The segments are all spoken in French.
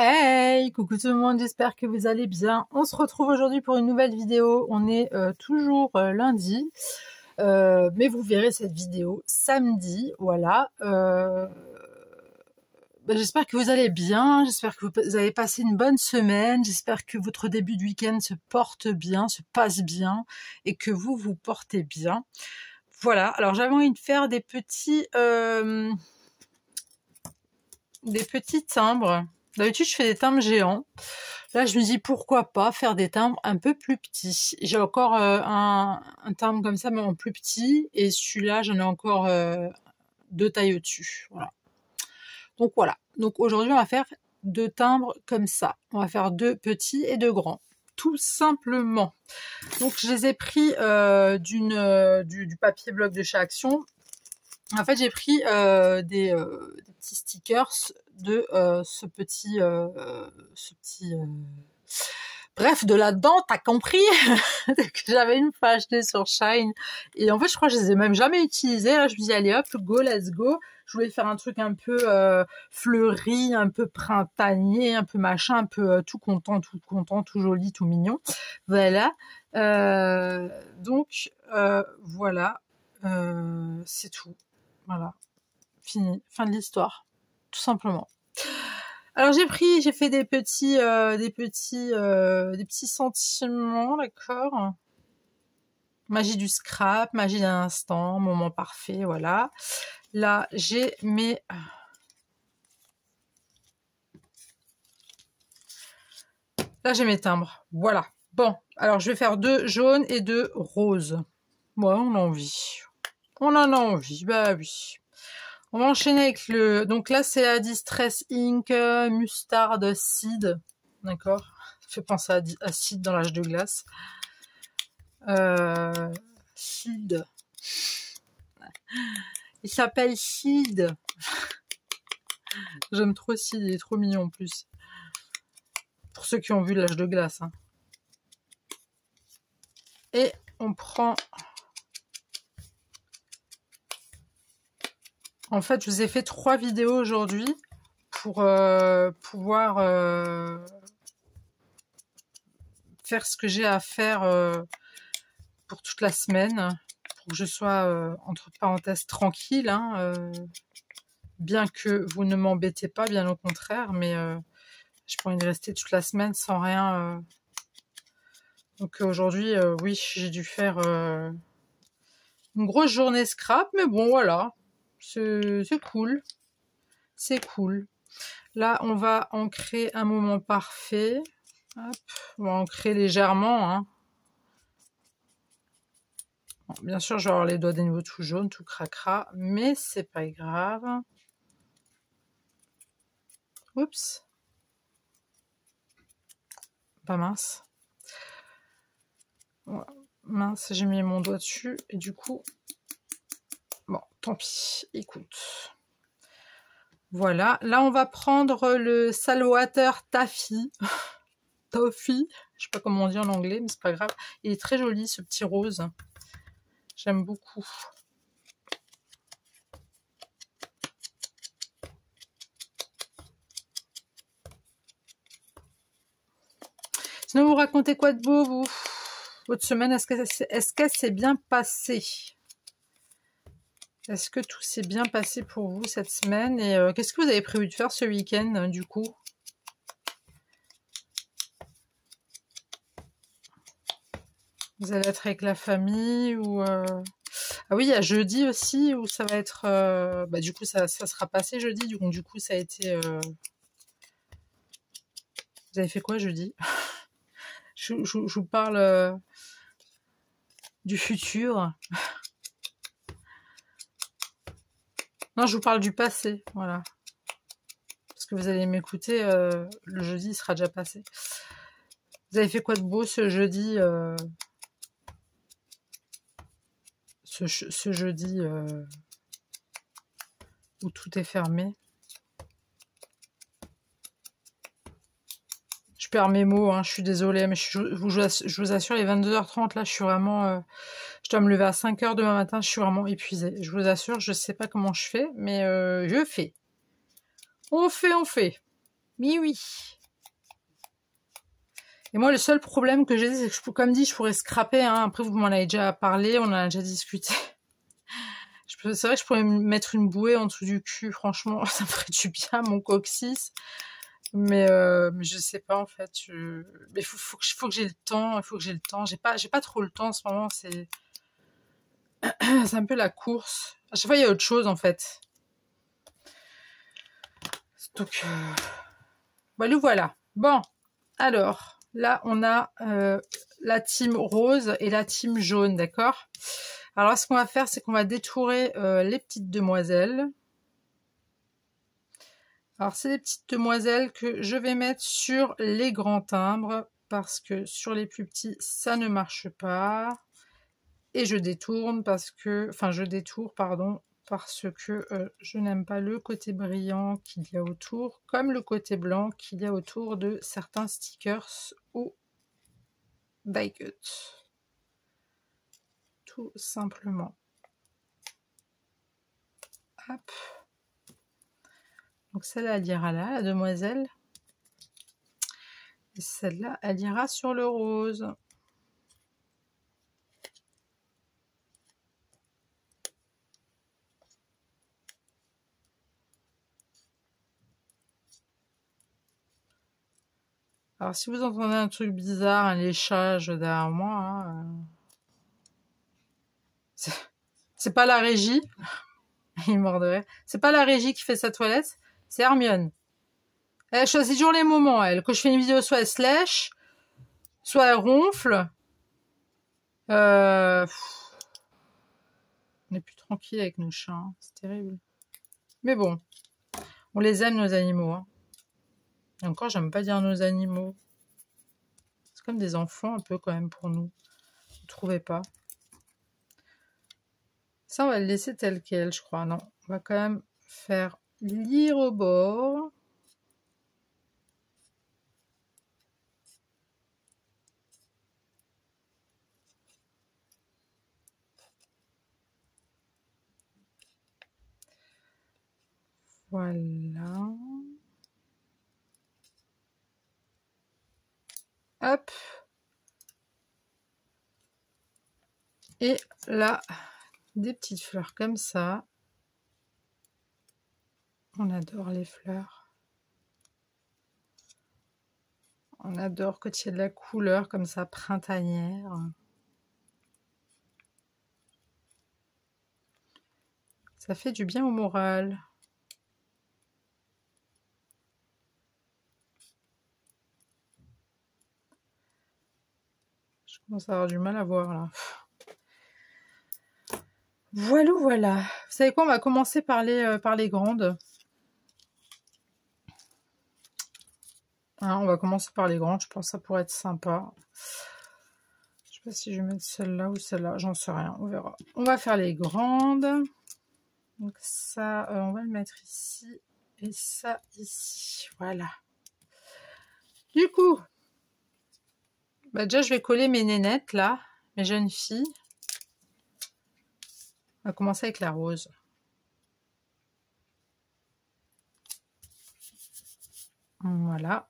Hey, coucou tout le monde, j'espère que vous allez bien. On se retrouve aujourd'hui pour une nouvelle vidéo. On est toujours lundi, mais vous verrez cette vidéo samedi, voilà. J'espère que vous allez bien, j'espère que vous avez passé une bonne semaine, j'espère que votre début de week-end se porte bien, se passe bien, et que vous vous portez bien. Voilà, alors j'avais envie de faire des petits timbres. D'habitude, je fais des timbres géants. Là, je me dis pourquoi pas faire des timbres un peu plus petits. J'ai encore un timbre comme ça, mais en plus petit. Et celui-là, j'en ai encore deux tailles au-dessus. Voilà. Donc voilà. Donc aujourd'hui, on va faire deux timbres comme ça. On va faire deux petits et deux grands. Tout simplement. Donc je les ai pris du papier bloc de chez Action. En fait, j'ai pris des petits stickers de ce petit bref, de là-dedans, t'as compris que j'avais une fois acheté sur Shine. Et en fait, je crois que je les ai même jamais utilisés. Là, je me dis, allez hop, go, let's go. Je voulais faire un truc un peu fleuri, un peu printanier, un peu machin, un peu tout content, tout joli, tout mignon. Voilà. Donc, voilà. C'est tout. Voilà. Fini. Fin de l'histoire. Tout simplement. Alors j'ai fait des petits sentiments, d'accord. Magie du scrap, magie d'un instant, moment parfait, voilà. Là j'ai mes timbres, voilà. Bon, alors je vais faire deux jaunes et deux roses. Ouais, on a envie. On en a envie, bah oui. On va enchaîner avec le... Donc là, c'est la Distress Ink Mustard Seed. D'accord. Ça fait penser à Seed dans l'âge de glace. Seed. Il s'appelle Seed. J'aime trop Seed, il est trop mignon en plus. Pour ceux qui ont vu l'âge de glace. Hein. Et on prend... En fait, je vous ai fait 3 vidéos aujourd'hui pour pouvoir faire ce que j'ai à faire pour toute la semaine, pour que je sois, entre parenthèses, tranquille. Hein, bien que vous ne m'embêtez pas, bien au contraire, mais je pourrais y rester toute la semaine sans rien. Donc aujourd'hui, oui, j'ai dû faire une grosse journée scrap, mais bon, voilà. C'est cool. C'est cool. Là, on va ancrer un moment parfait. Hop, on va ancrer légèrement. Hein. Bon, bien sûr, je vais avoir les doigts des nouveaux tout jaunes, tout cracra, mais c'est pas grave. Oups. Pas mince. Voilà. Mince, j'ai mis mon doigt dessus et du coup... Bon, tant pis, écoute. Voilà, là on va prendre le Saltwater Taffy. Toffee, je sais pas comment on dit en anglais, mais c'est pas grave. Il est très joli ce petit rose. J'aime beaucoup. Sinon, vous racontez quoi de beau, vous? Votre semaine, est-ce qu'elle s'est bien passée? Est-ce que tout s'est bien passé pour vous cette semaine? Et qu'est-ce que vous avez prévu de faire ce week-end, du coup? Vous allez être avec la famille ou... Ah oui, il y a jeudi aussi où ça va être... du coup, ça sera passé jeudi. Donc, du coup, ça a été... Vous avez fait quoi jeudi? je vous parle du futur. Non, je vous parle du passé, voilà. Parce que vous allez m'écouter, le jeudi, il sera déjà passé. Vous avez fait quoi de beau ce jeudi ce jeudi où tout est fermé? Je perds mes mots, hein, je suis désolée, mais je vous assure, les 22h30, là, je suis vraiment... je dois me lever à 5h demain matin, je suis vraiment épuisée. Je vous assure, je sais pas comment je fais, mais je fais. On fait. Mais oui. Et moi, le seul problème que j'ai, c'est que, comme dit, je pourrais scraper. Hein. Après, vous m'en avez déjà parlé, on en a déjà discuté. C'est vrai que je pourrais me mettre une bouée en dessous du cul. Franchement, ça me ferait du bien, mon coccyx. Mais je sais pas, en fait. Mais faut que j'ai le temps. Il faut que j'ai le temps. J'ai pas trop le temps en ce moment. C'est un peu la course. À chaque fois, il y a autre chose, en fait. Donc, voilà. Bon, alors, là, on a la team rose et la team jaune, d'accord? Alors, ce qu'on va faire, c'est qu'on va détourer les petites demoiselles. Alors, c'est les petites demoiselles que je vais mettre sur les grands timbres, parce que sur les plus petits, ça ne marche pas. Et je détourne parce que... Enfin, je détourne, pardon, parce que je n'aime pas le côté brillant qu'il y a autour, comme le côté blanc qu'il y a autour de certains stickers ou die cut. Tout simplement. Hop. Donc celle-là, elle ira là, la demoiselle. Et celle-là, elle ira sur le rose. Alors, si vous entendez un truc bizarre, un léchage derrière moi, hein, c'est pas la régie. Il morderait. C'est pas la régie qui fait sa toilette, c'est Hermione. Elle choisit toujours les moments, elle. Quand je fais une vidéo, soit elle se lèche, soit elle ronfle. On est plus tranquille avec nos chats, hein. C'est terrible. Mais bon, on les aime, nos animaux. Hein. Et encore, j'aime pas dire nos animaux. C'est comme des enfants un peu quand même pour nous. Vous trouvez pas? Ça, on va le laisser tel quel, je crois. Non, on va quand même faire lire au bord. Voilà. Hop. Et là, des petites fleurs comme ça. On adore les fleurs. On adore quand il y a de la couleur comme ça, printanière. Ça fait du bien au moral. Je commence à avoir du mal à voir là. Voilà, voilà. Vous savez quoi, on va commencer par les grandes. Hein, on va commencer par les grandes, je pense que ça pourrait être sympa. Je sais pas si je vais mettre celle-là ou celle-là, j'en sais rien, on verra. On va faire les grandes. Donc ça, on va le mettre ici. Et ça ici, voilà. Du coup, déjà je vais coller mes nénettes là, mes jeunes filles. On va commencer avec la rose. Voilà.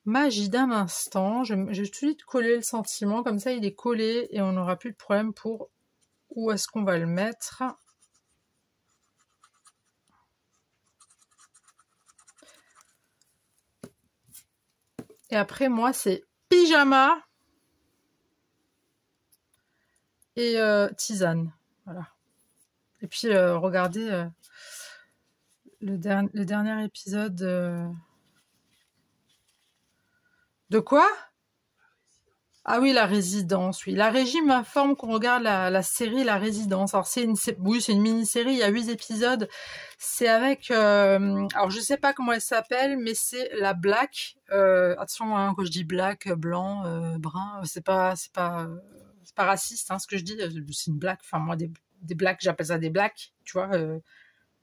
Magie d'un instant. Je vais tout de suite coller le sentiment. Comme ça, il est collé et on n'aura plus de problème pour où est-ce qu'on va le mettre. Et après, moi, c'est pyjama et tisane. Voilà. Et puis, regardez le dernier épisode de quoi? Ah oui, La Résidence, oui. La régie m'informe qu'on regarde la série La Résidence. Alors, c'est une mini-série, il y a 8 épisodes. C'est avec... alors, je sais pas comment elle s'appelle, mais c'est la Black. Attention, hein, quand je dis black, blanc, brun, c'est pas raciste, hein, ce que je dis. C'est une black. Enfin, moi, des blacks, j'appelle ça des blacks, tu vois.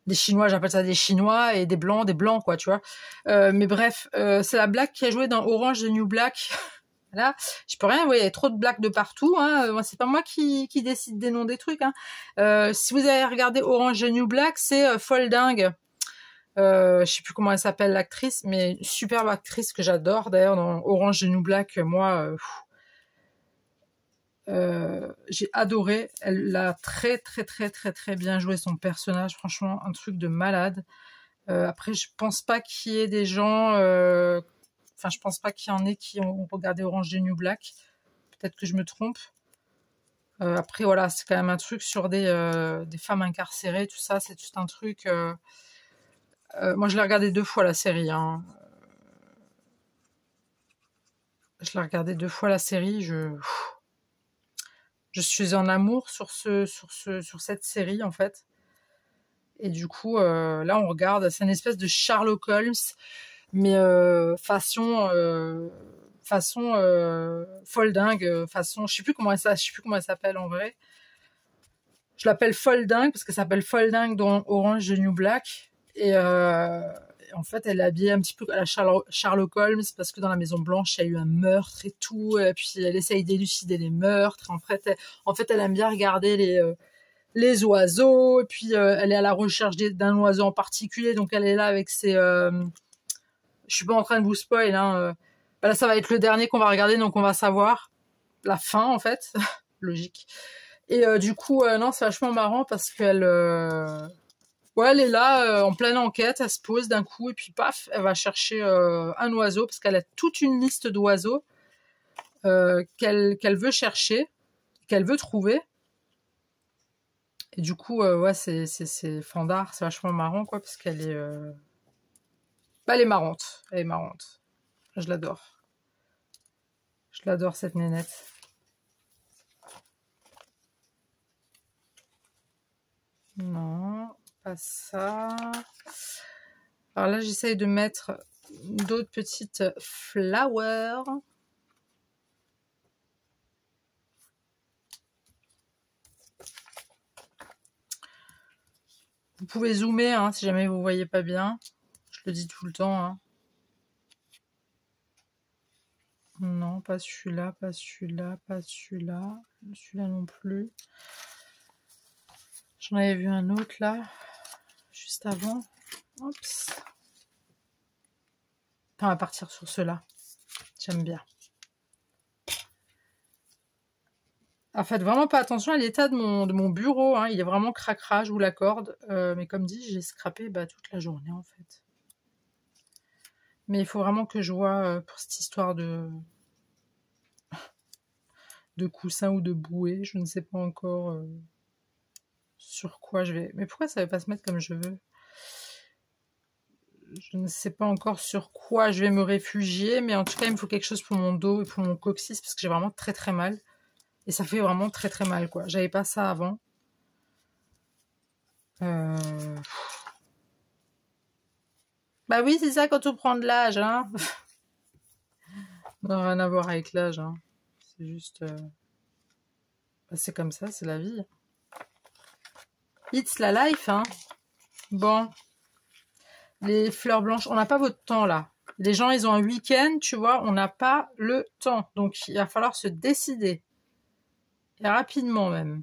Des Chinois, j'appelle ça des Chinois, et des blancs, quoi, tu vois. Mais bref, c'est la Black qui a joué dans Orange the New Black. Voilà, je peux rien, il y a trop de blagues de partout, hein. C'est pas moi qui décide des noms des trucs, hein. Si vous avez regardé Orange the New Black, c'est folle dingue. Je sais plus comment elle s'appelle l'actrice, mais une superbe actrice que j'adore. D'ailleurs, dans Orange is the New Black, moi, j'ai adoré. Elle a très très très très très bien joué son personnage. Franchement, un truc de malade. Après, je pense pas qu'il y ait des gens... Enfin, je pense pas qu'il y en ait qui ont regardé Orange is the New Black. Peut-être que je me trompe. Après, voilà, c'est quand même un truc sur des femmes incarcérées, tout ça. C'est tout un truc... moi, je l'ai regardé 2 fois, la série. Hein. Je l'ai regardé 2 fois, la série. Je suis en amour sur cette série, en fait. Et du coup, là, on regarde, c'est une espèce de Sherlock Holmes, mais façon folle dingue, façon, je sais plus comment elle s'appelle en vrai. Je l'appelle folle dingue parce qu'elle s'appelle folle dingue dans Orange is the New Black. Et en fait, elle est habillée un petit peu à la Sherlock Holmes parce que dans la Maison Blanche, il y a eu un meurtre et tout. Et puis elle essaye d'élucider les meurtres. En fait, elle aime bien regarder les oiseaux. Et puis elle est à la recherche d'un oiseau en particulier. Donc elle est là avec ses... je suis pas en train de vous spoil. Hein. Bah là, ça va être le dernier qu'on va regarder, donc on va savoir la fin en fait. Logique. Et du coup, non, c'est vachement marrant parce qu'elle... Ouais, elle est là en pleine enquête, elle se pose d'un coup et puis paf, elle va chercher un oiseau parce qu'elle a toute une liste d'oiseaux qu'elle veut chercher, qu'elle veut trouver. Et du coup, ouais, c'est fandard, c'est vachement marrant quoi parce qu'elle est, bah, elle est marrante, Je l'adore, cette nénette. Non, pas ça. Alors là, j'essaye de mettre d'autres petites flowers. Vous pouvez zoomer hein, si jamais vous voyez pas bien. Je le dis tout le temps. Hein. Non, pas celui-là, pas celui-là, pas celui-là. Celui-là non plus. J'en avais vu un autre là, juste avant. Oups. On va partir sur ceux-là. J'aime bien. En fait, vraiment pas attention à l'état de mon bureau. Hein. Il est vraiment cracra, je vous l'accorde. Mais comme dit, j'ai scrappé toute la journée en fait. Mais il faut vraiment que je vois pour cette histoire de coussin ou de bouée. Je ne sais pas encore sur quoi je vais... Mais pourquoi ça ne va pas se mettre comme je veux? Je ne sais pas encore sur quoi je vais me réfugier, mais en tout cas, il me faut quelque chose pour mon dos et pour mon coccyx, parce que j'ai vraiment très très mal. Et ça fait vraiment très très mal, quoi. J'avais pas ça avant. Bah oui, c'est ça quand on prend de l'âge, hein. Ça n'a rien à voir avec l'âge, hein. C'est juste... Bah, c'est comme ça, c'est la vie. It's la life, hein. Bon. Les fleurs blanches, on n'a pas votre temps, là. Les gens, ils ont un week-end, tu vois, on n'a pas le temps. Donc, il va falloir se décider. Et rapidement, même.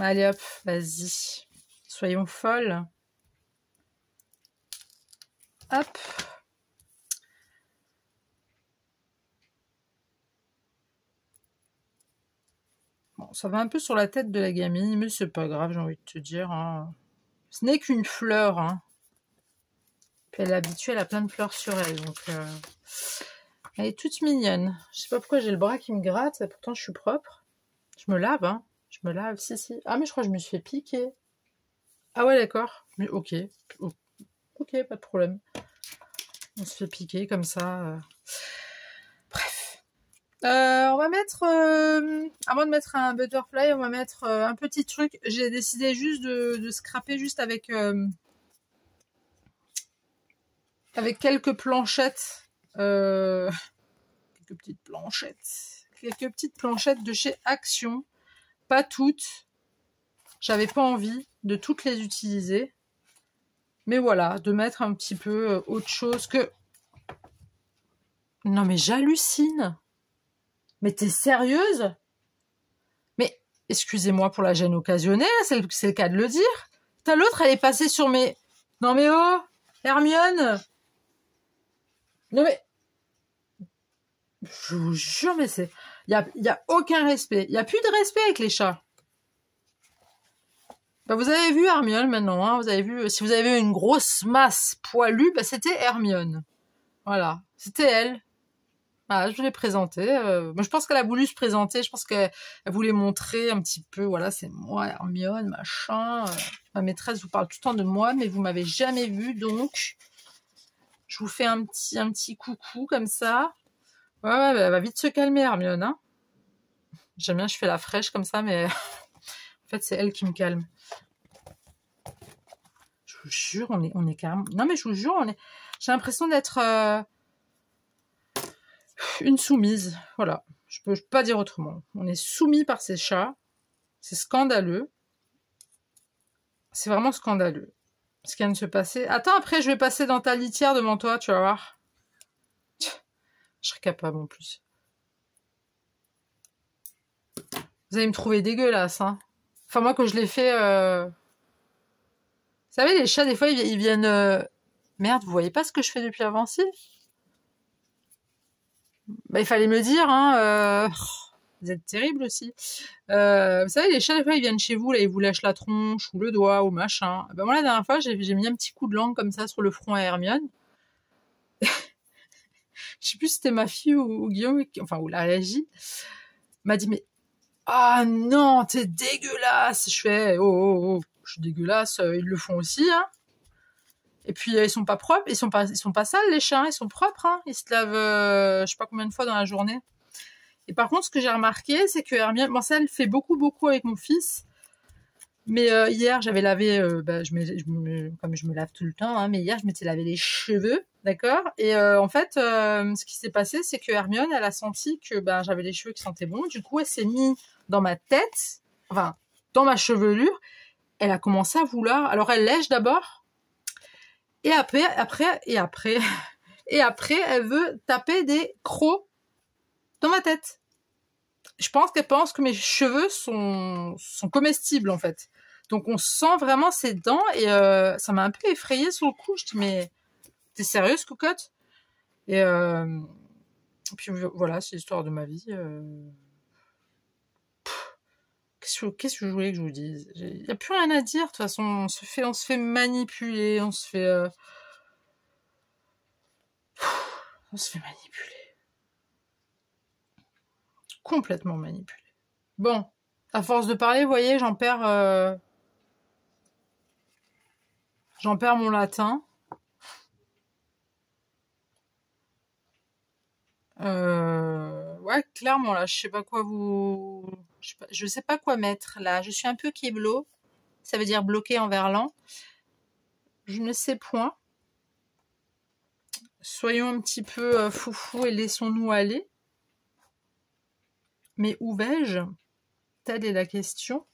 Allez, hop, vas-y. Soyons folles. Hop. Bon, ça va un peu sur la tête de la gamine, mais c'est pas grave, j'ai envie de te dire. Hein. Ce n'est qu'une fleur. Hein. Puis elle est habituée, elle a plein de fleurs sur elle. Donc, elle est toute mignonne. Je sais pas pourquoi j'ai le bras qui me gratte, pourtant je suis propre. Je me lave, hein. Je me lave, si. Ah, mais je crois que je me suis fait piquer. Ah ouais, d'accord. Mais ok. Ok, pas de problème. On se fait piquer comme ça. Bref. On va mettre... avant de mettre un butterfly, on va mettre un petit truc. J'ai décidé juste de scraper juste avec quelques planchettes. Quelques petites planchettes de chez Action. Pas toutes. J'avais pas envie de toutes les utiliser. Mais voilà, de mettre un petit peu autre chose que... Non mais j'hallucine. Mais t'es sérieuse? Mais, excusez-moi pour la gêne occasionnée, c'est le cas de le dire. T'as l'autre, elle est passée sur mes... Non mais oh, Hermione! Non mais... Je vous jure, mais c'est... y a aucun respect. Il y a plus de respect avec les chats. Bah, vous avez vu Hermione maintenant, hein, vous avez vu... Si vous avez vu une grosse masse poilue, bah, c'était Hermione. Voilà, c'était elle. Voilà, je l'ai présentée. Moi, je pense qu'elle a voulu se présenter. Je pense qu'elle voulait montrer un petit peu, voilà, c'est moi, Hermione, machin. Ma maîtresse vous parle tout le temps de moi, mais vous m'avez jamais vu, donc je vous fais un petit coucou comme ça. Ouais, ouais, elle va vite se calmer, Hermione. Hein. J'aime bien, je fais la fraîche comme ça, mais en fait, c'est elle qui me calme. Je vous jure, on est carrément... Non, mais je vous jure, j'ai l'impression d'être... une soumise, voilà. Je peux pas dire autrement. On est soumis par ces chats. C'est scandaleux. C'est vraiment scandaleux. Ce qui vient de se passer. Attends, après, je vais passer dans ta litière devant toi, tu vas voir. Je serais capable en plus. Vous allez me trouver dégueulasse, hein. Enfin, moi, quand je l'ai fait... Vous savez, les chats, des fois, ils viennent... Merde, vous voyez pas ce que je fais depuis avant, si? Bah, il fallait me dire, hein. Vous êtes terrible aussi. Vous savez, les chats, des fois, ils viennent chez vous, là, ils vous lâchent la tronche, ou le doigt, ou machin. Ben, moi, la dernière fois, j'ai mis un petit coup de langue comme ça sur le front à Hermione. Je sais plus si c'était ma fille ou Guillaume, enfin, ou la régie, m'a dit, mais, ah non, t'es dégueulasse. Je fais, oh, je suis dégueulasse, ils le font aussi, hein. Et puis, ils sont pas propres, ils sont pas sales, les chats, ils sont propres, hein. Ils se lavent, je sais pas combien de fois dans la journée. Et par contre, ce que j'ai remarqué, c'est que Hermione, bon, ça, elle fait beaucoup avec mon fils. Mais hier, j'avais lavé, comme je me lave tout le temps, hein, mais hier, je m'étais lavé les cheveux, d'accord. Et en fait, ce qui s'est passé, c'est que Hermione, elle a senti que j'avais les cheveux qui sentaient bon. Du coup, elle s'est mise dans ma tête, enfin, dans ma chevelure. Elle a commencé à vouloir... Alors, elle lèche d'abord. Et après, et après, elle veut taper des crocs dans ma tête. Je pense qu'elle pense que mes cheveux sont comestibles, en fait. Donc, on sent vraiment ses dents et ça m'a un peu effrayée sur le coup. Je dis, mais t'es sérieuse, cocotte? Et puis voilà, c'est l'histoire de ma vie. Qu'est-ce que je voulais que je vous dise? Il n'y a plus rien à dire. De toute façon, on se fait manipuler, on se fait manipuler. Complètement manipulé. Bon, à force de parler, vous voyez, j'en perds mon latin. Ouais, clairement, là, je sais pas quoi je sais pas quoi mettre, là. Je suis un peu kéblo. Ça veut dire bloqué en verlan. Je ne sais point. Soyons un petit peu foufou et laissons-nous aller. Mais où vais-je? Telle est la question.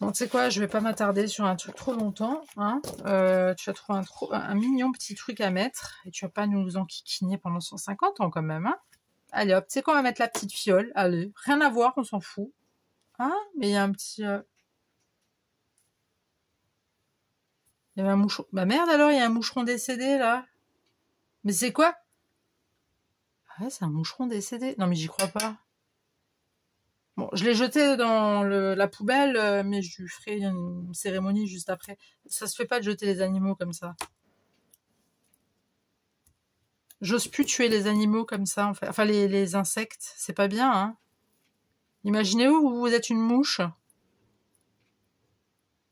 Bon, tu sais quoi, je vais pas m'attarder sur un truc trop longtemps. Hein. Tu vas trouver un mignon petit truc à mettre. Et tu vas pas nous enquiquiner pendant 150 ans quand même. Hein. Allez hop, tu sais quoi, on va mettre la petite fiole. Allez, rien à voir, on s'en fout. Hein, mais il y a un petit... Il y avait un moucheron. Bah merde alors, il y a un moucheron décédé là. Mais c'est quoi? Ah ouais, c'est un moucheron décédé. Non mais j'y crois pas. Bon, je l'ai jeté dans la poubelle, mais je lui ferai une cérémonie juste après. Ça se fait pas de jeter les animaux comme ça. J'ose plus tuer les animaux comme ça, en fait. Enfin, les insectes, c'est pas bien, hein. Imaginez-vous, vous êtes une mouche.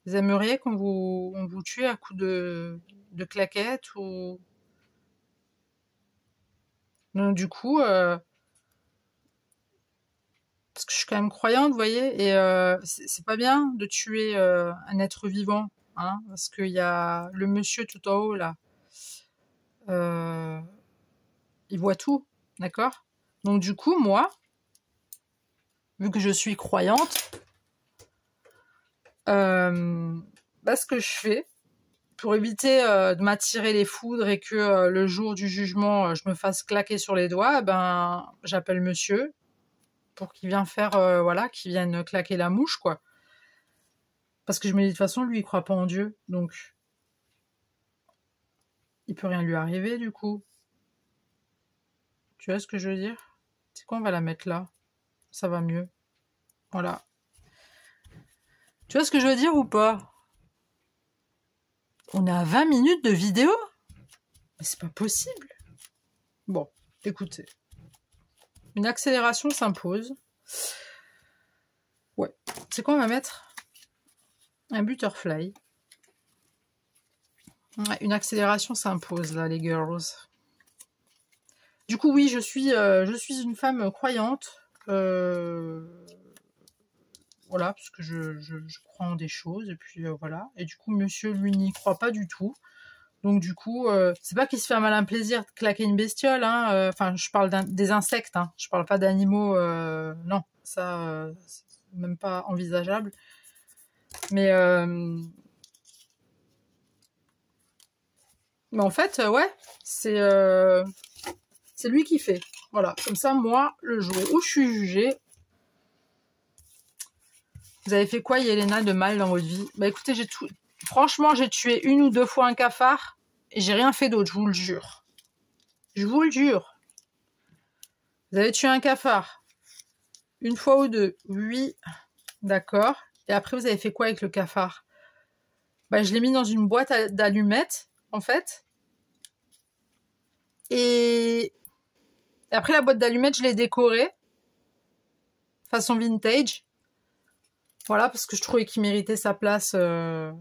Vous aimeriez qu'on vous tue à coups de claquettes ou... Donc, du coup... Parce que je suis quand même croyante, vous voyez, et c'est pas bien de tuer un être vivant, hein, parce qu'il y a le monsieur tout en haut, là. Il voit tout, d'accord? Donc du coup, moi, vu que je suis croyante, ce que je fais, pour éviter de m'attirer les foudres et que le jour du jugement, je me fasse claquer sur les doigts, ben, j'appelle monsieur pour qu'il vienne faire, voilà, qu'il vienne claquer la mouche, quoi. Parce que je me dis, de toute façon, lui, il croit pas en Dieu, donc il peut rien lui arriver, du coup. Tu vois ce que je veux dire? C'est quoi, on va la mettre là. Ça va mieux. Voilà. Tu vois ce que je veux dire ou pas? On est à 20 minutes de vidéo? Mais c'est pas possible. Bon, écoutez. Une accélération s'impose. Ouais. C'est quoi, on va mettre un butterfly. Ouais, une accélération s'impose, là, les girls. Du coup, oui, je suis une femme croyante. Voilà, parce que je crois en des choses. Et puis, voilà. Et du coup, monsieur, lui, n'y croit pas du tout. Donc, du coup, c'est pas qu'il se fait un malin plaisir de claquer une bestiole. Hein, enfin, je parle des insectes. Hein, je parle pas d'animaux. Non, ça, c'est même pas envisageable. Mais en fait, ouais, c'est lui qui fait. Voilà, comme ça, moi, le jour où je suis jugée... Vous avez fait quoi, Yelena, de mal dans votre vie? Bah écoutez, franchement, j'ai tué 1 ou 2 fois un cafard et j'ai rien fait d'autre, je vous le jure. Je vous le jure. Vous avez tué un cafard 1 fois ou 2? Oui, d'accord. Et après, vous avez fait quoi avec le cafard? Bah, je l'ai mis dans une boîte d'allumettes, en fait. Et après, la boîte d'allumettes, je l'ai décorée. Façon vintage. Voilà, parce que je trouvais qu'il méritait sa place dans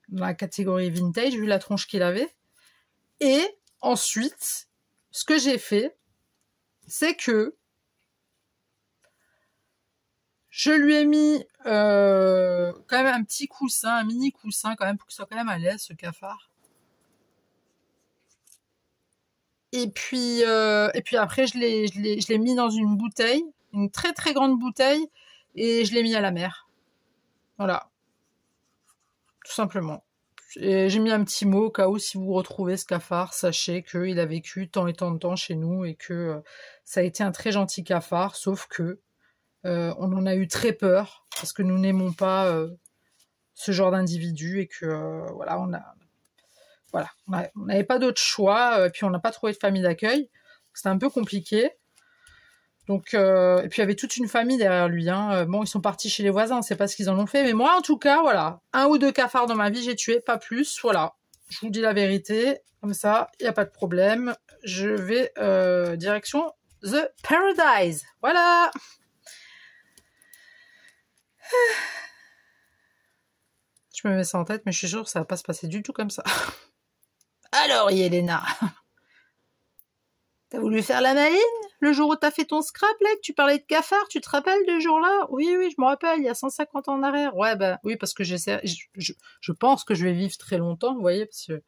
la catégorie vintage, vu la tronche qu'il avait. Et ensuite, ce que j'ai fait, c'est que je lui ai mis quand même un petit coussin, un mini coussin quand même, pour qu'il soit quand même à l'aise, ce cafard. Et puis après, je l'ai mis dans une bouteille, une très très grande bouteille, et je l'ai mis à la mer. Voilà. Tout simplement. Et j'ai mis un petit mot au cas où, si vous retrouvez ce cafard, sachez qu'il a vécu tant et tant de temps chez nous et que ça a été un très gentil cafard, sauf que on en a eu très peur parce que nous n'aimons pas ce genre d'individu et que voilà, on n'avait pas d'autre choix, et puis on n'a pas trouvé de famille d'accueil. C'était un peu compliqué. Donc, et puis il y avait toute une famille derrière lui. Hein. Bon, ils sont partis chez les voisins, on sait pas ce qu'ils en ont fait. Mais moi, en tout cas, voilà. 1 ou 2 cafards dans ma vie, j'ai tué, pas plus. Voilà. Je vous dis la vérité. Comme ça, il n'y a pas de problème. Je vais direction The Paradise. Voilà. Je me mets ça en tête, mais je suis sûre que ça va pas se passer du tout comme ça. Alors, Yelena, t'as voulu faire la maline le jour où t'as fait ton scrap, là, que tu parlais de cafard, tu te rappelles de ce jour-là? Oui, je me rappelle, il y a 150 ans en arrière. Ouais, bah, oui, parce que je pense que je vais vivre très longtemps, vous voyez, parce que...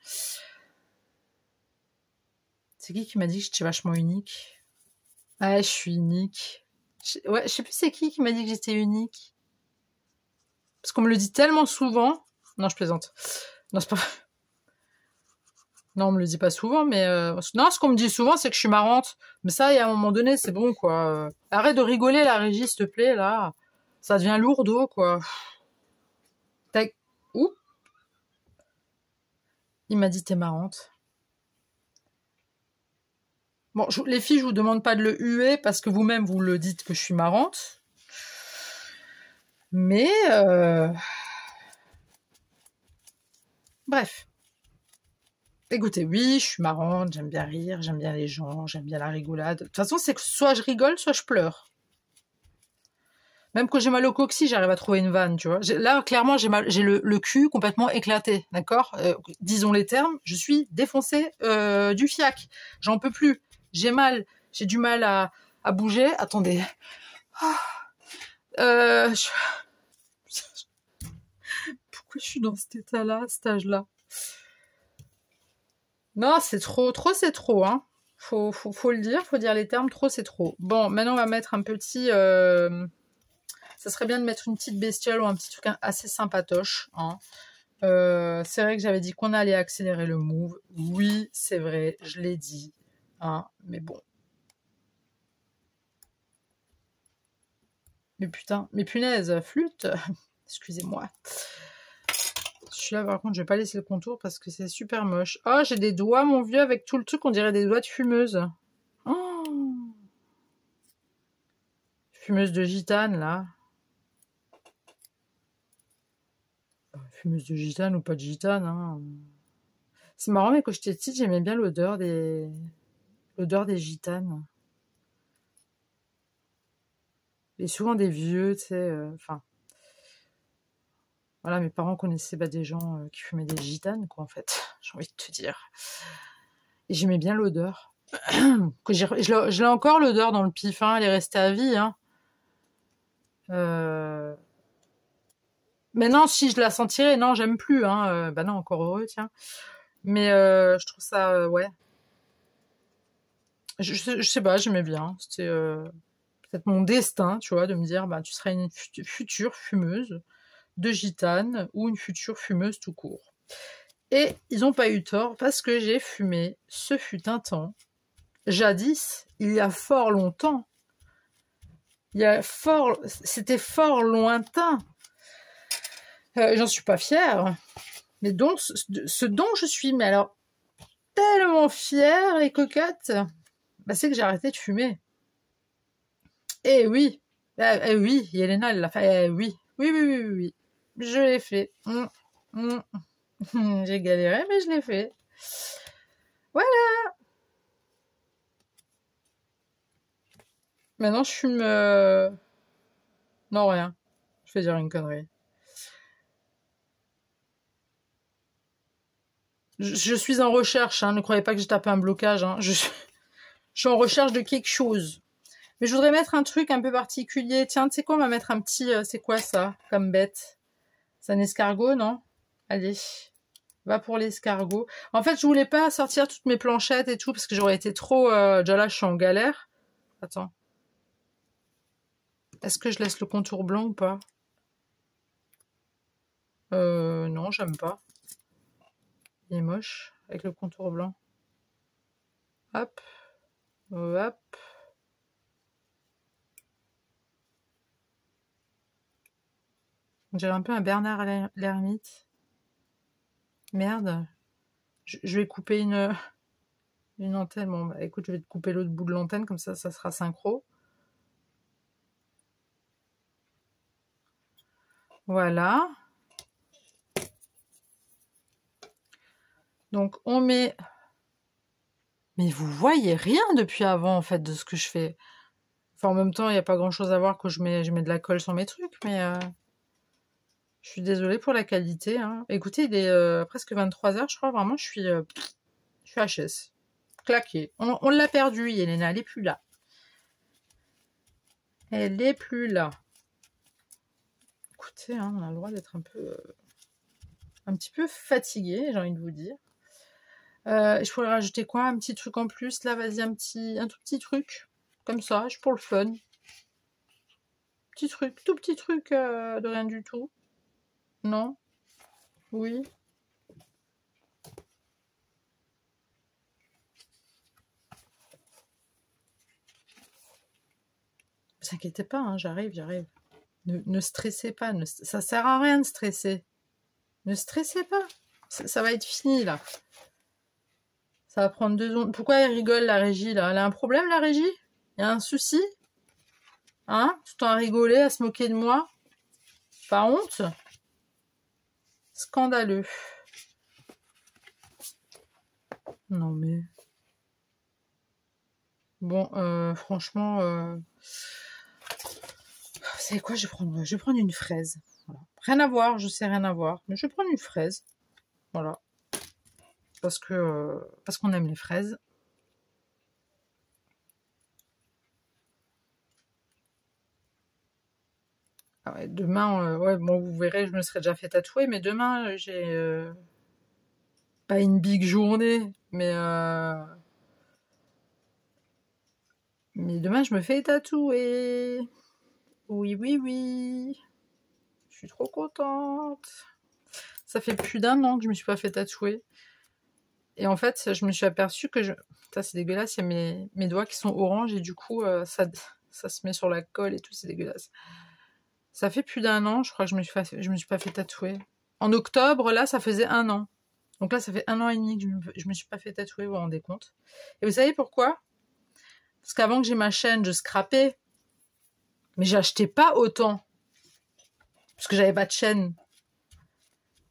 C'est qui m'a dit que j'étais vachement unique? Ah, je suis unique. Ouais, je sais plus c'est qui m'a dit que j'étais unique. Parce qu'on me le dit tellement souvent. Non, je plaisante. Non, c'est pas... Non, on me le dit pas souvent, mais... Non, ce qu'on me dit souvent, c'est que je suis marrante. Mais ça, il y a un moment donné, c'est bon, quoi. Arrête de rigoler, la régie, s'il te plaît, là. Ça devient lourdeau, quoi. Tac. Ouh. Il m'a dit, t'es marrante. Bon, les filles, je vous demande pas de le huer, parce que vous-même, vous le dites que je suis marrante. Mais... Bref. Écoutez, oui, je suis marrante, j'aime bien rire, j'aime bien les gens, j'aime bien la rigolade. De toute façon, c'est que soit je rigole, soit je pleure. Même quand j'ai mal au coccyx, j'arrive à trouver une vanne, tu vois. Là, clairement, j'ai le cul complètement éclaté, d'accord, disons les termes, je suis défoncée du fiac. J'en peux plus. J'ai mal. J'ai du mal à bouger. Attendez. Pourquoi je suis dans cet état-là, cet âge-là? Non, c'est trop, c'est trop, hein. Faut le dire, faut dire les termes, trop, c'est trop. Bon, maintenant, on va mettre un petit... Ça serait bien de mettre une petite bestiole ou un petit truc assez sympatoche, hein. C'est vrai que j'avais dit qu'on allait accélérer le move. Oui, c'est vrai, je l'ai dit. Hein, mais bon. Mais putain, mais punaise, flûte. Excusez-moi. Celui-là, par contre, je vais pas laisser le contour parce que c'est super moche. Oh, j'ai des doigts, mon vieux, avec tout le truc, on dirait des doigts de fumeuse. Oh, fumeuse de gitane, là. Fumeuse de gitane ou pas de gitane, hein. C'est marrant, mais quand j'étais petite, j'aimais bien l'odeur des gitanes. Et souvent des vieux, tu sais, enfin... Voilà, mes parents connaissaient des gens qui fumaient des gitanes, quoi, en fait. J'ai envie de te dire. Et j'aimais bien l'odeur. Je l'ai encore, l'odeur, dans le pif, hein. Elle est restée à vie, hein. Maintenant, si je la sentirais, non, j'aime plus, hein. Bah non, encore heureux, tiens. Mais je trouve ça, ouais. Je sais pas, j'aimais bien. C'était peut-être mon destin, tu vois, de me dire, bah, tu seras une future fumeuse de gitane ou une future fumeuse tout court. Et ils n'ont pas eu tort parce que j'ai fumé, ce fut un temps, jadis, il y a fort longtemps, c'était fort lointain. J'en suis pas fière, mais donc ce dont je suis, mais alors tellement fière et coquette, bah, c'est que j'ai arrêté de fumer. Eh oui, oui, Yelena, elle l'a fait. Oui, oui, oui, oui, oui, oui. Je l'ai fait. J'ai galéré, mais je l'ai fait. Voilà. Maintenant, je fume... Non, rien. Je vais dire une connerie. Je suis en recherche, hein. Ne croyez pas que j'ai tapé un blocage. Hein. Je suis en recherche de quelque chose. Mais je voudrais mettre un truc un peu particulier. Tiens, tu sais quoi, on va mettre un petit... c'est quoi ça, comme bête? C'est un escargot, non? Allez, va pour l'escargot. En fait, je voulais pas sortir toutes mes planchettes et tout, parce que j'aurais été trop... déjà là, je suis en galère. Attends. Est-ce que je laisse le contour blanc ou pas? Non, j'aime pas. Il est moche, avec le contour blanc. Hop. Hop. On dirait un peu un Bernard l'ermite. Merde. Je vais couper une antenne. Bon, bah écoute, je vais te couper l'autre bout de l'antenne, comme ça sera synchro. Voilà. Donc, on met... Mais vous voyez rien depuis avant, en fait, de ce que je fais. Enfin, en même temps, il n'y a pas grand-chose à voir que je mets de la colle sur mes trucs, mais... Je suis désolée pour la qualité. Hein. Écoutez, il est presque 23h, je crois. Vraiment, je suis HS. Claqué. On l'a perdue, Yelena. Elle est plus là. Elle est plus là. Écoutez, hein, on a le droit d'être un petit peu fatigué, j'ai envie de vous dire. Je pourrais rajouter quoi? Un petit truc en plus, là, vas-y, un tout petit truc. Comme ça, pour le fun. Petit truc, tout petit truc de rien du tout. Non? Oui? Ne vous inquiétez pas, hein, j'arrive. Ne stressez pas, ça sert à rien de stresser. Ne stressez pas, ça va être fini là. Ça va prendre 2 secondes. Pourquoi elle rigole la régie là? Elle a un problème la régie? Il y a un souci? Hein? Tout le temps à rigoler, à se moquer de moi? Pas honte? Scandaleux. Non mais... Bon, franchement... Vous savez quoi, je vais prendre une fraise. Voilà. Rien à voir, je sais rien à voir. Mais je vais prendre une fraise. Voilà. Parce qu'on aime les fraises. Ah ouais, demain, ouais, bon, vous verrez, je me serais déjà fait tatouer, mais demain, j'ai pas une big journée, mais demain, je me fais tatouer. Oui, oui, oui. Je suis trop contente. Ça fait plus d'un an que je me suis pas fait tatouer. Et en fait, je me suis aperçue que ça c'est dégueulasse, il y a mes doigts qui sont orange et du coup, ça se met sur la colle et tout, c'est dégueulasse. Ça fait plus d'un an, je crois que je me suis pas fait tatouer. En octobre, là, ça faisait un an. Donc là, ça fait un an et demi que je me suis pas fait tatouer, vous vous rendez compte. Et vous savez pourquoi? Parce qu'avant que j'ai ma chaîne, je scrapais. Mais j'achetais pas autant. Parce que j'avais pas de chaîne.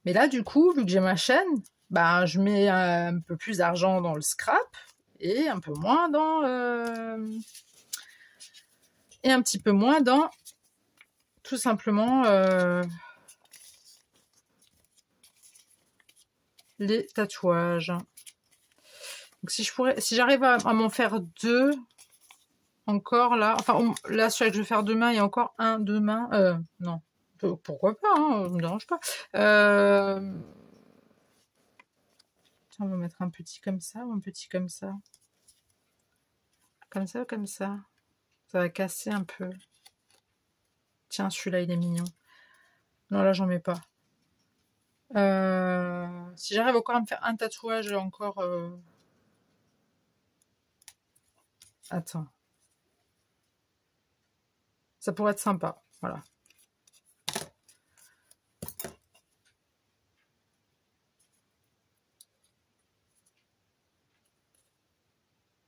Mais là, du coup, vu que j'ai ma chaîne, bah, je mets un peu plus d'argent dans le scrap et un peu moins dans... et un petit peu moins dans... Tout simplement... les tatouages. Donc si j'arrive à m'en faire 2 encore là, enfin là celui que je vais faire demain, il y a encore un demain, non, pourquoi pas, hein, ça me dérange pas. Tiens, on va mettre un petit comme ça ou un petit comme ça, comme ça ou comme ça. Ça va casser un peu. Tiens, celui-là il est mignon. Non, là j'en mets pas. Si j'arrive encore à me faire un tatouage encore, attends. Ça pourrait être sympa, voilà.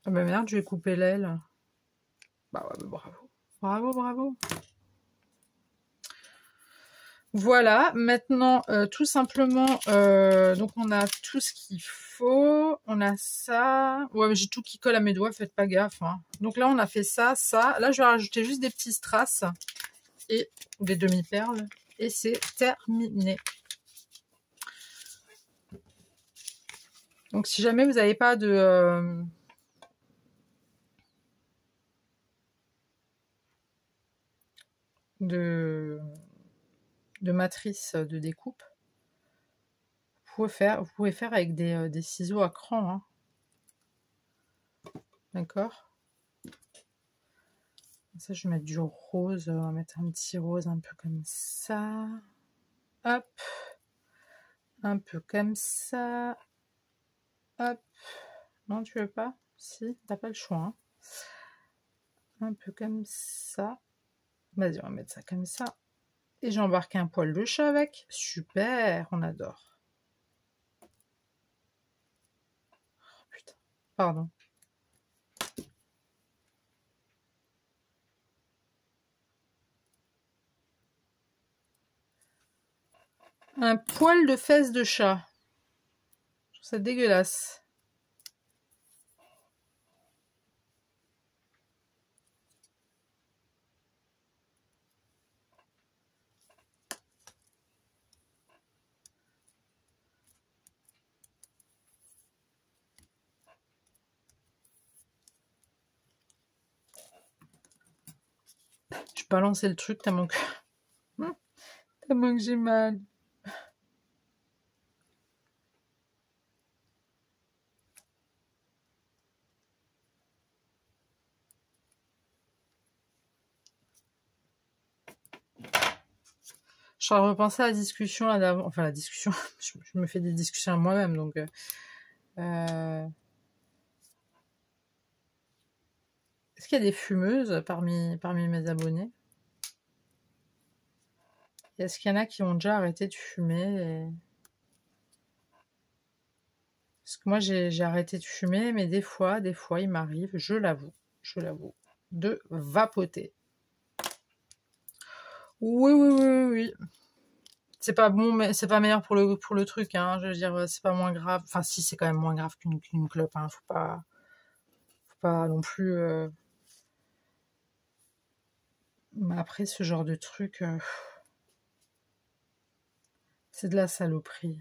Ah bah merde, je vais couper l'aile. Bah ouais, bah bravo. Bravo, bravo. Voilà, maintenant, tout simplement, donc on a tout ce qu'il faut. On a ça. Ouais, mais j'ai tout qui colle à mes doigts, faites pas gaffe. Hein. Donc là, on a fait ça, ça. Là, je vais rajouter juste des petits strass et des demi-perles. Et c'est terminé. Donc si jamais vous n'avez pas de matrice de découpe, vous pouvez faire avec des ciseaux à cran. Hein. D'accord? Ça, je vais mettre du rose. On va mettre un petit rose un peu comme ça. Hop. Un peu comme ça. Hop. Non, tu veux pas? Si, t'as pas le choix. Hein. Un peu comme ça. Vas-y, on va mettre ça comme ça. Et j'ai embarqué un poil de chat avec. Super, on adore. Oh, putain, pardon. Un poil de fesse de chat. Je trouve ça dégueulasse. Je vais balancer le truc tellement que... tellement que j'ai mal. Je suis repensé à la discussion là d'avant. Enfin, la discussion. je me fais des discussions à moi-même, donc... Est-ce qu'il y a des fumeuses parmi mes abonnés? Est-ce qu'il y en a qui ont déjà arrêté de fumer Parce que moi, j'ai arrêté de fumer, mais des fois, il m'arrive, je l'avoue, de vapoter. Oui, oui, oui, oui, oui. C'est pas bon, mais c'est pas meilleur pour le truc, hein. Je veux dire, c'est pas moins grave. Enfin, si, c'est quand même moins grave qu'une clope, hein. Faut pas non plus. Mais après, ce genre de truc, c'est de la saloperie.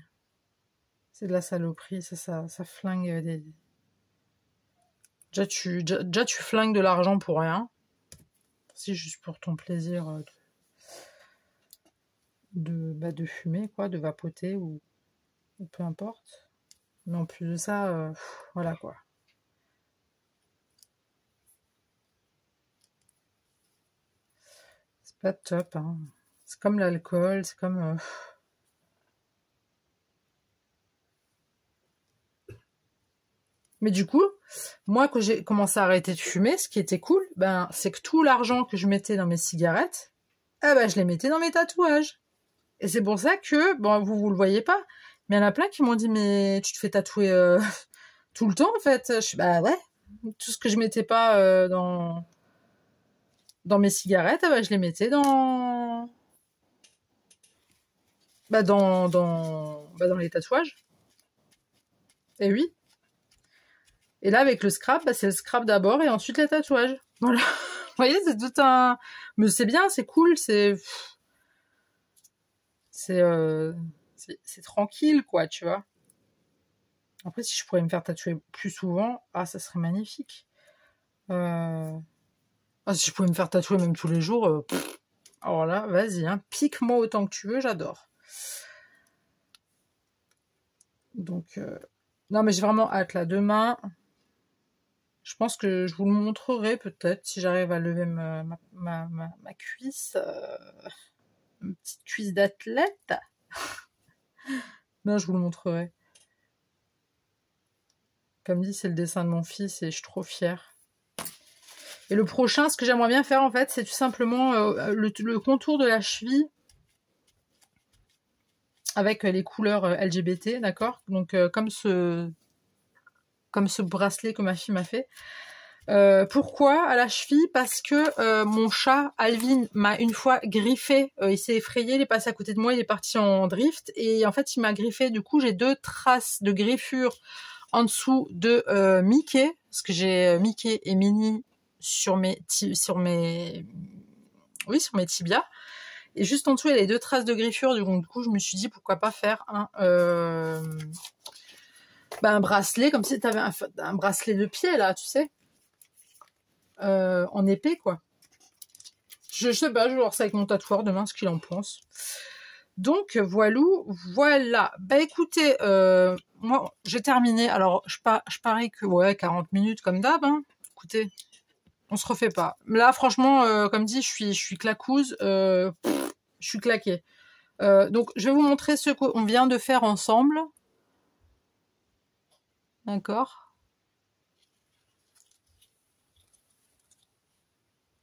C'est de la saloperie, ça flingue des. Déjà, tu flingues de l'argent pour rien. Si, juste pour ton plaisir de fumer, quoi, de vapoter ou peu importe. Mais en plus de ça, voilà quoi. C'est pas top, hein. C'est comme l'alcool, c'est comme... Mais du coup, moi, quand j'ai commencé à arrêter de fumer, ce qui était cool, ben, c'est que tout l'argent que je mettais dans mes cigarettes, eh ben, je les mettais dans mes tatouages. Et c'est pour ça que, bon, vous le voyez pas, mais il y en a plein qui m'ont dit, mais tu te fais tatouer tout le temps, en fait. Je suis, bah ouais, tout ce que je mettais pas dans mes cigarettes, eh ben, je les mettais dans les tatouages. Et oui. Et là, avec le scrap, bah, c'est le scrap d'abord et ensuite les tatouages. Voilà. Vous voyez, c'est tout un... Mais c'est bien, c'est cool, c'est tranquille, quoi, tu vois. Après, si je pourrais me faire tatouer plus souvent, ah, ça serait magnifique. Si je pouvais me faire tatouer même tous les jours, alors là, vas-y, hein, pique-moi autant que tu veux, j'adore. Donc, non, mais j'ai vraiment hâte, là. Demain, je pense que je vous le montrerai peut-être si j'arrive à lever ma cuisse. Une petite cuisse d'athlète. Non, je vous le montrerai. Comme dit, c'est le dessin de mon fils et je suis trop fière. Et le prochain, ce que j'aimerais bien faire en fait, c'est tout simplement le contour de la cheville avec les couleurs LGBT, d'accord? Donc comme ce bracelet que ma fille m'a fait. Pourquoi à la cheville? Parce que mon chat Alvin m'a une fois griffé, il s'est effrayé, il est passé à côté de moi, il est parti en drift et en fait il m'a griffé. Du coup j'ai 2 traces de griffure en dessous de Mickey, parce que j'ai Mickey et Minnie sur mes tibias, et juste en dessous il y a les 2 traces de griffure. Du coup je me suis dit pourquoi pas faire un bracelet comme si t'avais un bracelet de pied là, tu sais. En épée, quoi. Je sais pas, je vais voir ça avec mon tatoueur demain, ce qu'il en pense. Donc, voilà. Bah écoutez, moi, j'ai terminé. Alors, je parie que, ouais, 40 minutes comme d'hab, hein. Écoutez, on se refait pas. Là, franchement, comme dit, je suis claquouse. Je suis claquée. Donc, je vais vous montrer ce qu'on vient de faire ensemble. D'accord.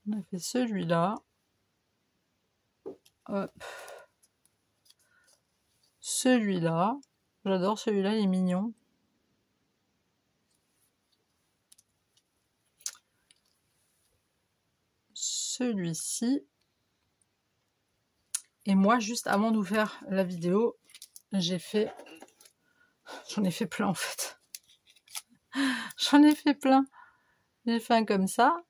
On a fait celui-là. Hop. Celui-là. J'adore celui-là, il est mignon. Celui-ci. Et moi, juste avant de vous faire la vidéo, j'en ai fait plein en fait. J'en ai fait plein. J'ai fait un comme ça.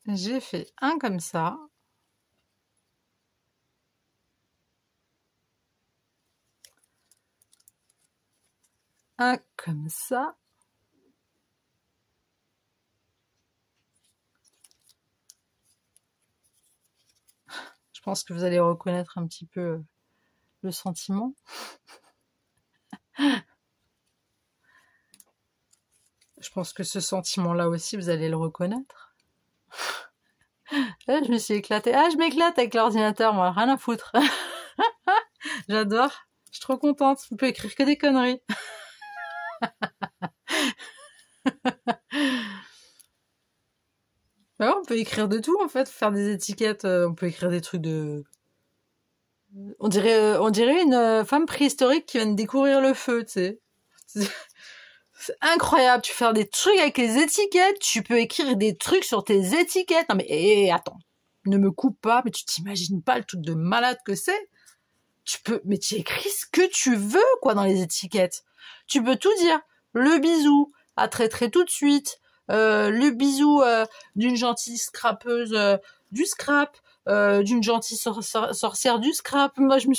J'ai fait un comme ça. Un comme ça. Je pense que vous allez reconnaître un petit peu le sentiment. Je pense que ce sentiment-là aussi, vous allez le reconnaître. Là, je me suis éclatée. Ah, je m'éclate avec l'ordinateur, moi, rien à foutre. J'adore. Je suis trop contente. Vous pouvez écrire que des conneries. Bah, on peut écrire de tout, en fait. Faire des étiquettes. On peut écrire des trucs de... On dirait une femme préhistorique qui vient de découvrir le feu, tu sais. C'est incroyable. Tu fais des trucs avec les étiquettes. Tu peux écrire des trucs sur tes étiquettes. Non, mais attends. Ne me coupe pas, mais tu t'imagines pas le truc de malade que c'est. Mais tu écris ce que tu veux, quoi, dans les étiquettes. Tu peux tout dire. Le bisou à traiter tout de suite. Le bisou d'une gentille scrapeuse du scrap. D'une gentille sorcière du scrap. Moi, je me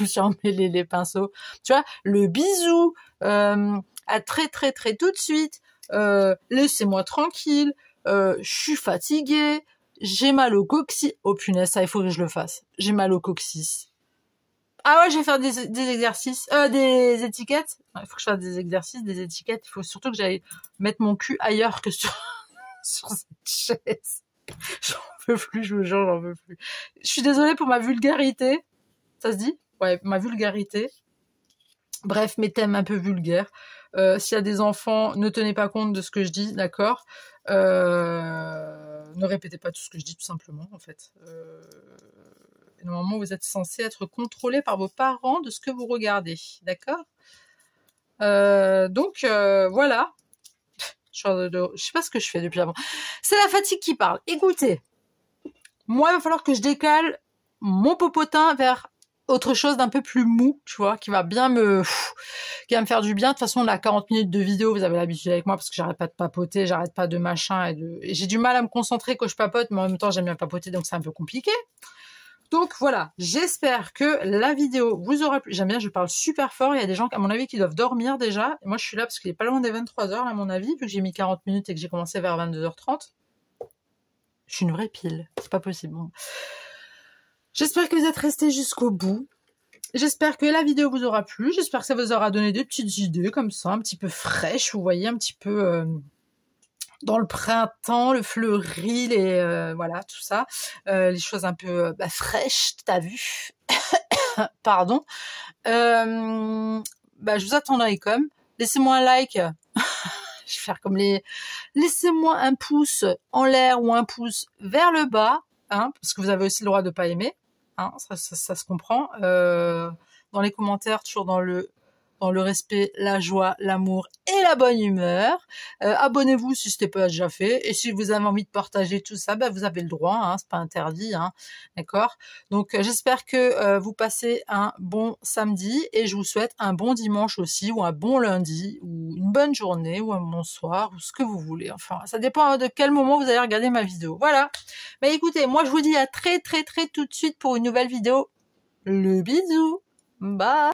suis emmêlé les pinceaux. Tu vois, le bisou à traiter tout de suite. Laissez-moi tranquille. Je suis fatiguée. J'ai mal au coccyx. Oh punaise, ça, il faut que je le fasse. J'ai mal au coccyx. Ah ouais, je vais faire des exercices, des étiquettes. Il faut que je fasse des exercices, des étiquettes. Il faut surtout que j'aille mettre mon cul ailleurs que sur cette chaise. J'en peux plus, je vous jure, j'en peux plus. Je suis désolée pour ma vulgarité. Ça se dit? Ouais, ma vulgarité. Bref, mes thèmes un peu vulgaires. S'il y a des enfants, ne tenez pas compte de ce que je dis, d'accord. Ne répétez pas tout ce que je dis, tout simplement, en fait. Normalement, vous êtes censé être contrôlé par vos parents de ce que vous regardez, d'accord. Donc, voilà. Je sais pas ce que je fais depuis avant. C'est la fatigue qui parle. Écoutez, moi, il va falloir que je décale mon popotin vers autre chose d'un peu plus mou, tu vois, qui va me faire du bien. De toute façon, là, 40 minutes de vidéo, vous avez l'habitude avec moi parce que j'arrête pas de papoter, j'arrête pas de machin et j'ai du mal à me concentrer quand je papote, mais en même temps, j'aime bien papoter, donc c'est un peu compliqué. Donc voilà, j'espère que la vidéo vous aura plu. J'aime bien, je parle super fort. Il y a des gens, à mon avis, qui doivent dormir déjà. Et moi, je suis là parce qu'il est pas loin des 23h, à mon avis, vu que j'ai mis 40 minutes et que j'ai commencé vers 22h30. Je suis une vraie pile. C'est pas possible. Bon. J'espère que vous êtes restés jusqu'au bout. J'espère que la vidéo vous aura plu. J'espère que ça vous aura donné des petites idées comme ça, un petit peu fraîches. Vous voyez, un petit peu dans le printemps, le fleuri, voilà, tout ça. Les choses un peu fraîches, t'as vu. Pardon. Je vous attendrai comme. Laissez-moi un like. Je vais faire comme Laissez-moi un pouce en l'air ou un pouce vers le bas, hein, parce que vous avez aussi le droit de pas aimer. Hein, ça se comprend. Dans les commentaires, toujours dans le respect, la joie, l'amour et la bonne humeur. Abonnez-vous si ce n'était pas déjà fait. Et si vous avez envie de partager tout ça, vous avez le droit, hein, c'est pas interdit, hein, d'accord. Donc j'espère que vous passez un bon samedi et je vous souhaite un bon dimanche aussi, ou un bon lundi, ou une bonne journée, ou un bon soir, ou ce que vous voulez. Enfin, ça dépend de quel moment vous allez regarder ma vidéo. Voilà. Mais écoutez, moi je vous dis à très tout de suite pour une nouvelle vidéo. Le bisou. Bye.